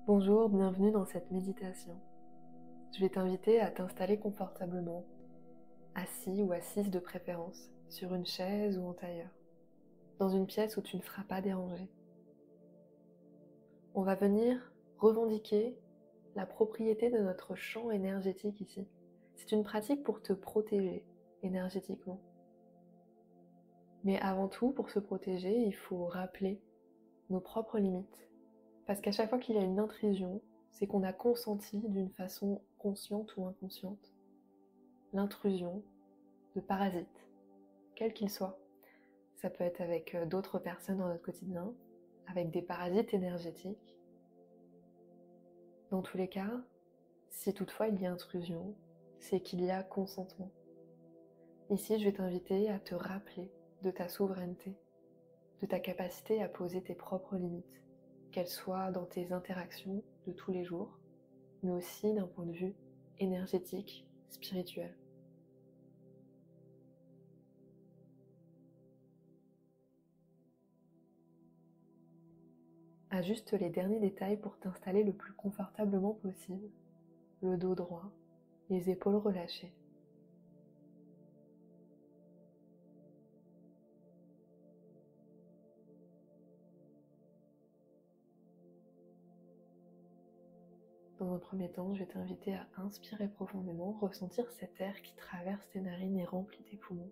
Bonjour, bienvenue dans cette méditation. Je vais t'inviter à t'installer confortablement, assis ou assise de préférence, sur une chaise ou en tailleur, dans une pièce où tu ne seras pas dérangé. On va venir revendiquer la propriété de notre champ énergétique ici. C'est une pratique pour te protéger énergétiquement. Mais avant tout, pour se protéger, il faut rappeler nos propres limites. Parce qu'à chaque fois qu'il y a une intrusion, c'est qu'on a consenti d'une façon consciente ou inconsciente l'intrusion de parasites, quels qu'ils soient. Ça peut être avec d'autres personnes dans notre quotidien, avec des parasites énergétiques. Dans tous les cas, si toutefois il y a intrusion, c'est qu'il y a consentement. Ici, je vais t'inviter à te rappeler de ta souveraineté, de ta capacité à poser tes propres limites, qu'elles soient dans tes interactions de tous les jours, mais aussi d'un point de vue énergétique, spirituel. Ajuste les derniers détails pour t'installer le plus confortablement possible, le dos droit, les épaules relâchées. Dans un premier temps, je vais t'inviter à inspirer profondément, ressentir cet air qui traverse tes narines et remplit tes poumons.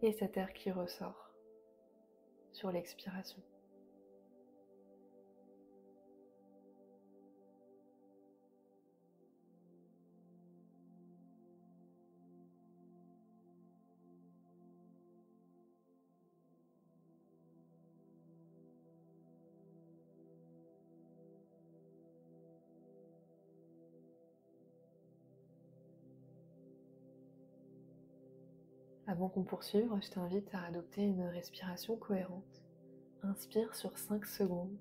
Et cet air qui ressort sur l'expiration. Avant qu'on poursuive, je t'invite à adopter une respiration cohérente. Inspire sur 5 secondes,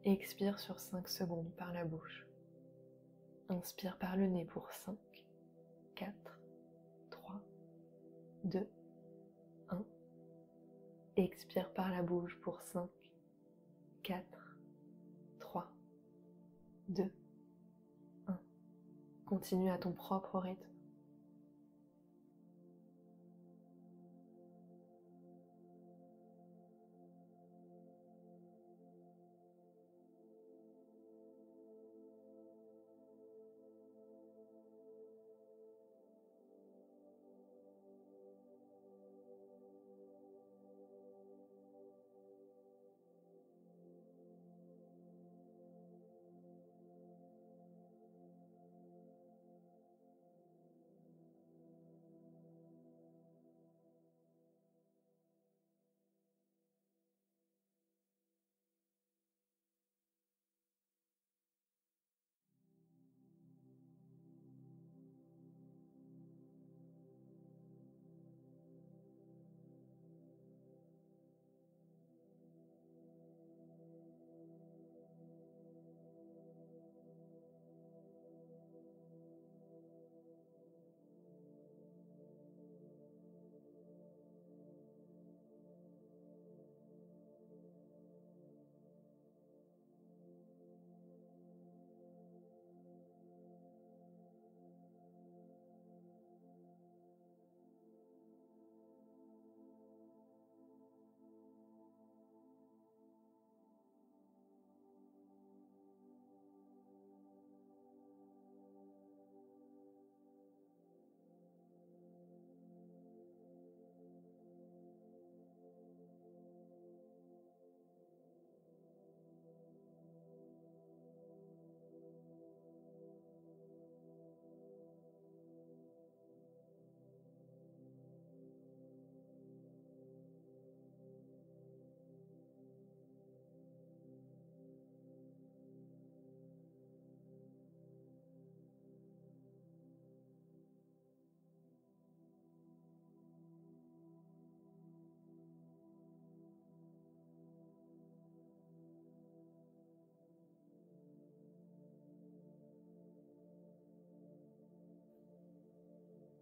expire sur 5 secondes par la bouche. Inspire par le nez pour 5, 4, 3, 2, 1. Expire par la bouche pour 5, 4, 3, 2, 1. Continue à ton propre rythme.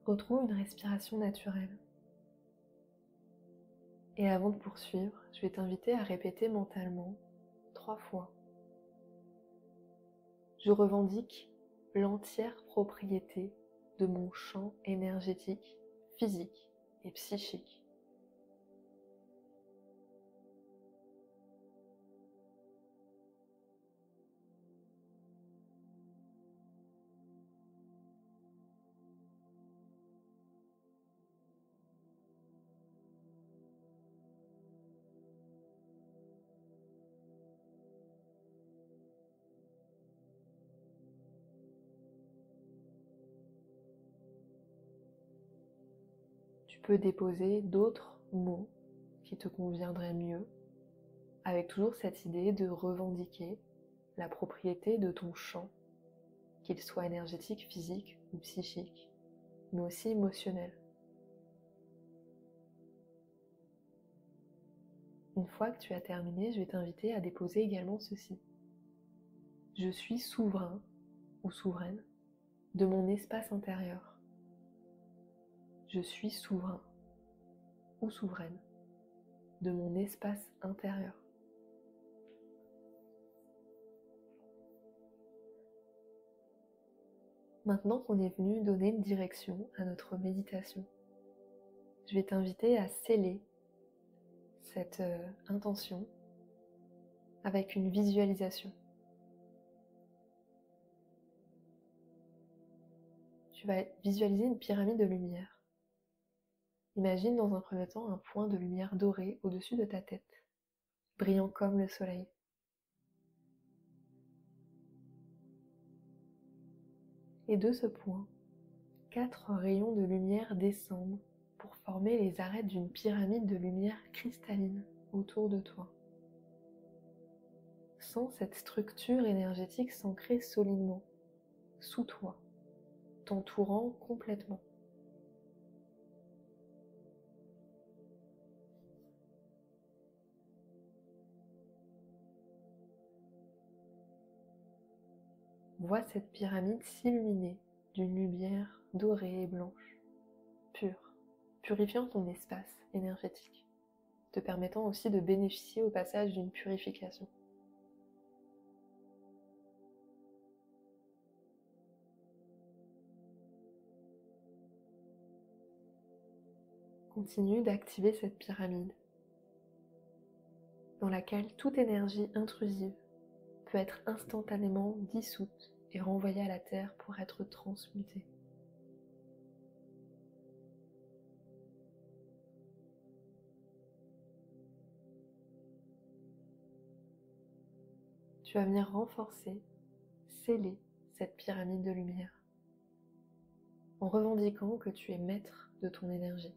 Retrouve une respiration naturelle. Et avant de poursuivre, je vais t'inviter à répéter mentalement 3 fois. Je revendique l'entière propriété de mon champ énergétique, physique et psychique. Tu peux déposer d'autres mots qui te conviendraient mieux, avec toujours cette idée de revendiquer la propriété de ton champ, qu'il soit énergétique, physique ou psychique, mais aussi émotionnel. Une fois que tu as terminé, je vais t'inviter à déposer également ceci. Je suis souverain ou souveraine de mon espace intérieur. Je suis souverain ou souveraine de mon espace intérieur. Maintenant qu'on est venu donner une direction à notre méditation, je vais t'inviter à sceller cette intention avec une visualisation. Tu vas visualiser une pyramide de lumière. Imagine dans un premier temps un point de lumière dorée au-dessus de ta tête, brillant comme le soleil. Et de ce point, 4 rayons de lumière descendent pour former les arêtes d'une pyramide de lumière cristalline autour de toi. Sens cette structure énergétique s'ancrer solidement sous toi, t'entourant complètement. Vois cette pyramide s'illuminer d'une lumière dorée et blanche, pure, purifiant ton espace énergétique, te permettant aussi de bénéficier au passage d'une purification. Continue d'activer cette pyramide dans laquelle toute énergie intrusive peut être instantanément dissoute et renvoyée à la Terre pour être transmutée. Tu vas venir renforcer, sceller cette pyramide de lumière en revendiquant que tu es maître de ton énergie.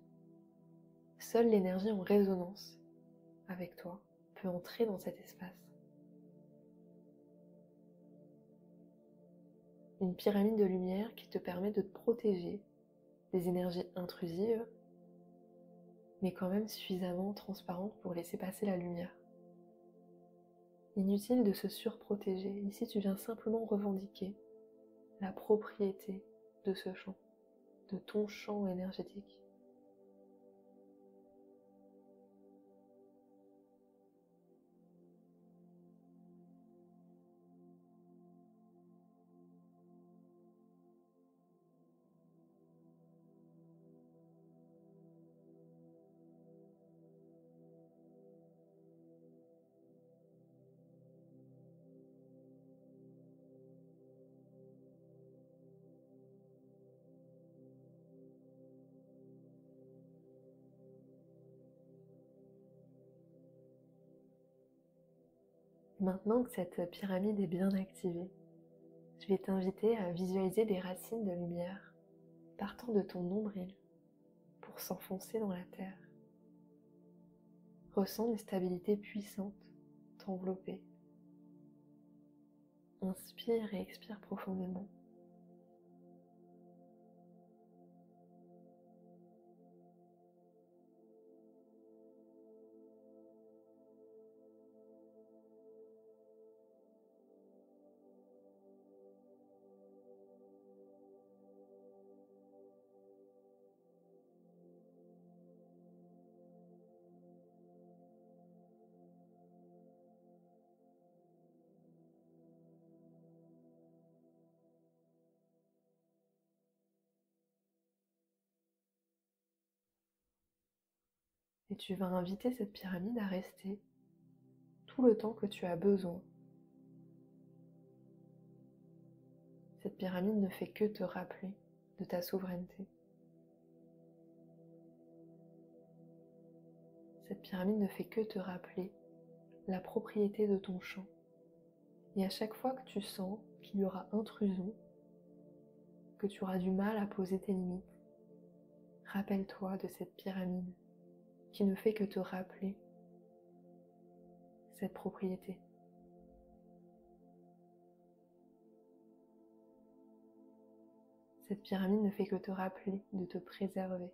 Seule l'énergie en résonance avec toi peut entrer dans cet espace. Une pyramide de lumière qui te permet de te protéger des énergies intrusives, mais quand même suffisamment transparente pour laisser passer la lumière. Inutile de se surprotéger. Ici, tu viens simplement revendiquer la propriété de ce champ, de ton champ énergétique. Maintenant que cette pyramide est bien activée, je vais t'inviter à visualiser des racines de lumière partant de ton nombril pour s'enfoncer dans la terre. Ressens une stabilité puissante t'envelopper. Inspire et expire profondément. tu vas inviter cette pyramide à rester tout le temps que tu as besoin. Cette pyramide ne fait que te rappeler de ta souveraineté. Cette pyramide ne fait que te rappeler la propriété de ton champ. Et à chaque fois que tu sens qu'il y aura intrusion, que tu auras du mal à poser tes limites, rappelle-toi de cette pyramide qui ne fait que te rappeler cette propriété. Cette pyramide ne fait que te rappeler de te préserver.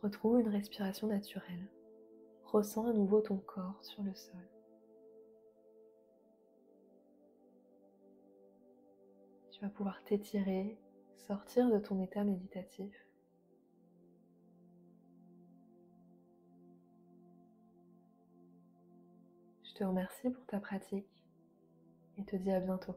Retrouve une respiration naturelle. Ressens à nouveau ton corps sur le sol. Tu vas pouvoir t'étirer, sortir de ton état méditatif. Je te remercie pour ta pratique et te dis à bientôt.